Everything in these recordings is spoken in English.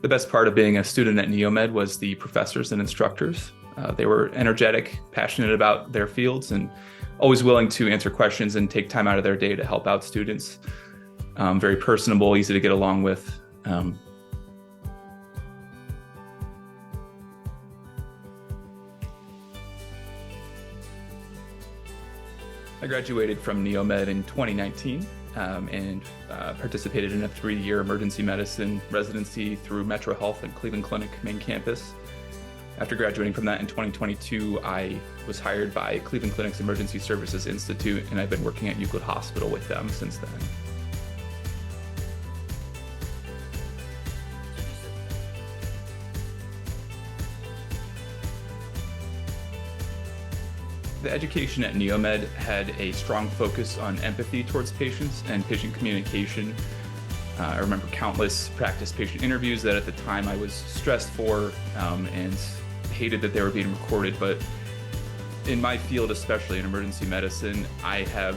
The best part of being a student at NEOMED was the professors and instructors. They were energetic, passionate about their fields, and always willing to answer questions and take time out of their day to help out students. Very personable, easy to get along with. I graduated from NEOMED in 2019 and participated in a 3-year emergency medicine residency through Metro Health and Cleveland Clinic main campus. After graduating from that in 2022, I was hired by Cleveland Clinic's Emergency Services Institute, and I've been working at Euclid Hospital with them since then. The education at NEOMED had a strong focus on empathy towards patients and patient communication. I remember countless practice patient interviews that at the time I was stressed for and hated that they were being recorded, but in my field, especially in emergency medicine, I have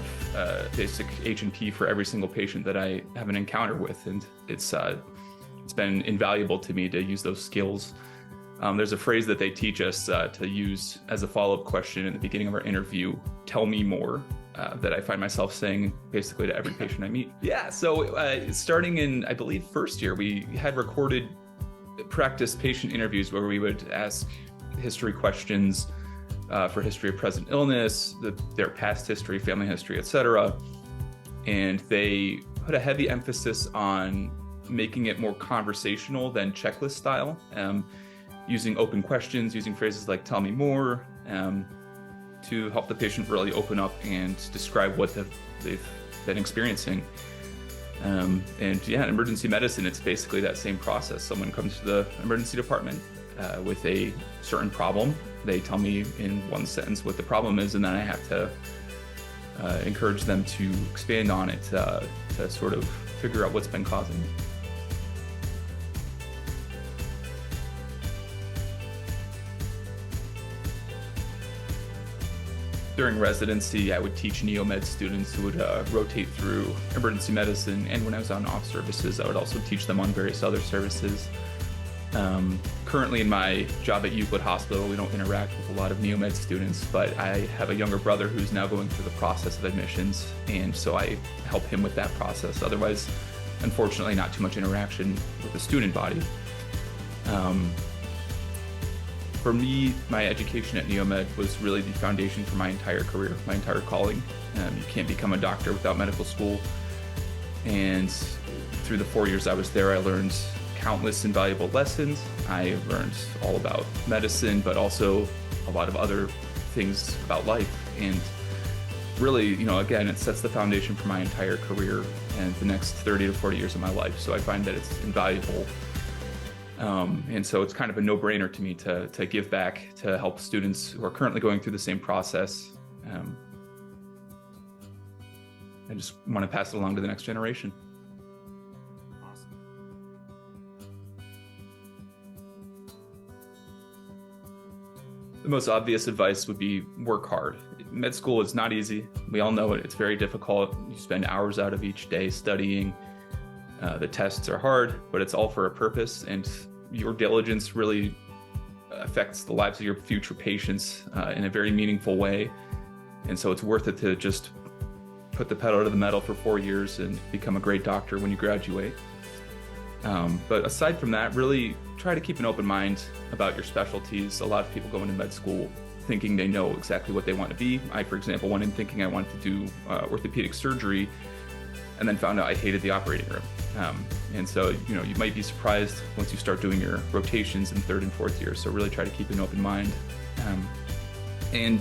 basic H&P for every single patient that I have an encounter with, and it's been invaluable to me to use those skills. There's a phrase that they teach us to use as a follow-up question in the beginning of our interview, "Tell me more," that I find myself saying basically to every patient I meet. Yeah, so starting in, I believe, first year, we had recorded practice patient interviews where we would ask history questions for history of present illness, their past history, family history, etc. And they put a heavy emphasis on making it more conversational than checklist style, using open questions, using phrases like "tell me more," to help the patient really open up and describe what they've been experiencing. And yeah, in emergency medicine, it's basically that same process. Someone comes to the emergency department with a certain problem. They tell me in one sentence what the problem is, and then I have to encourage them to expand on it to sort of figure out what's been causing it. During residency, I would teach NEOMED students who would rotate through emergency medicine, and when I was on off services, I would also teach them on various other services. Currently in my job at Euclid Hospital, we don't interact with a lot of NEOMED students, but I have a younger brother who's now going through the process of admissions, and so I help him with that process. Otherwise, unfortunately, not too much interaction with the student body. For me, my education at NEOMED was really the foundation for my entire career, my entire calling. You can't become a doctor without medical school. And through the 4 years I was there, I learned countless invaluable lessons. I learned all about medicine, but also a lot of other things about life. And really, again, it sets the foundation for my entire career and the next 30 to 40 years of my life. So I find that it's invaluable. And so it's kind of a no-brainer to me to give back, to help students who are currently going through the same process. I just want to pass it along to the next generation. Awesome. The most obvious advice would be work hard. Med school is not easy. We all know it. It's very difficult. You spend hours out of each day studying. The tests are hard, but it's all for a purpose, and your diligence really affects the lives of your future patients in a very meaningful way. And so it's worth it to just put the pedal to the metal for 4 years and become a great doctor when you graduate. But aside from that, really try to keep an open mind about your specialties. A lot of people go into med school thinking they know exactly what they want to be. I, for example, went in thinking I wanted to do orthopedic surgery, and then found out I hated the operating room. And so, you might be surprised once you start doing your rotations in 3rd and 4th year. So really try to keep an open mind. And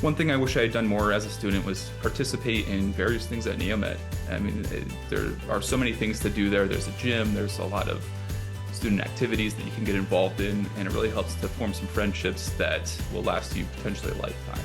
one thing I wish I had done more as a student was participate in various things at NEOMED. I mean, there are so many things to do there. There's a gym, there's a lot of student activities that you can get involved in, and it really helps to form some friendships that will last you potentially a lifetime.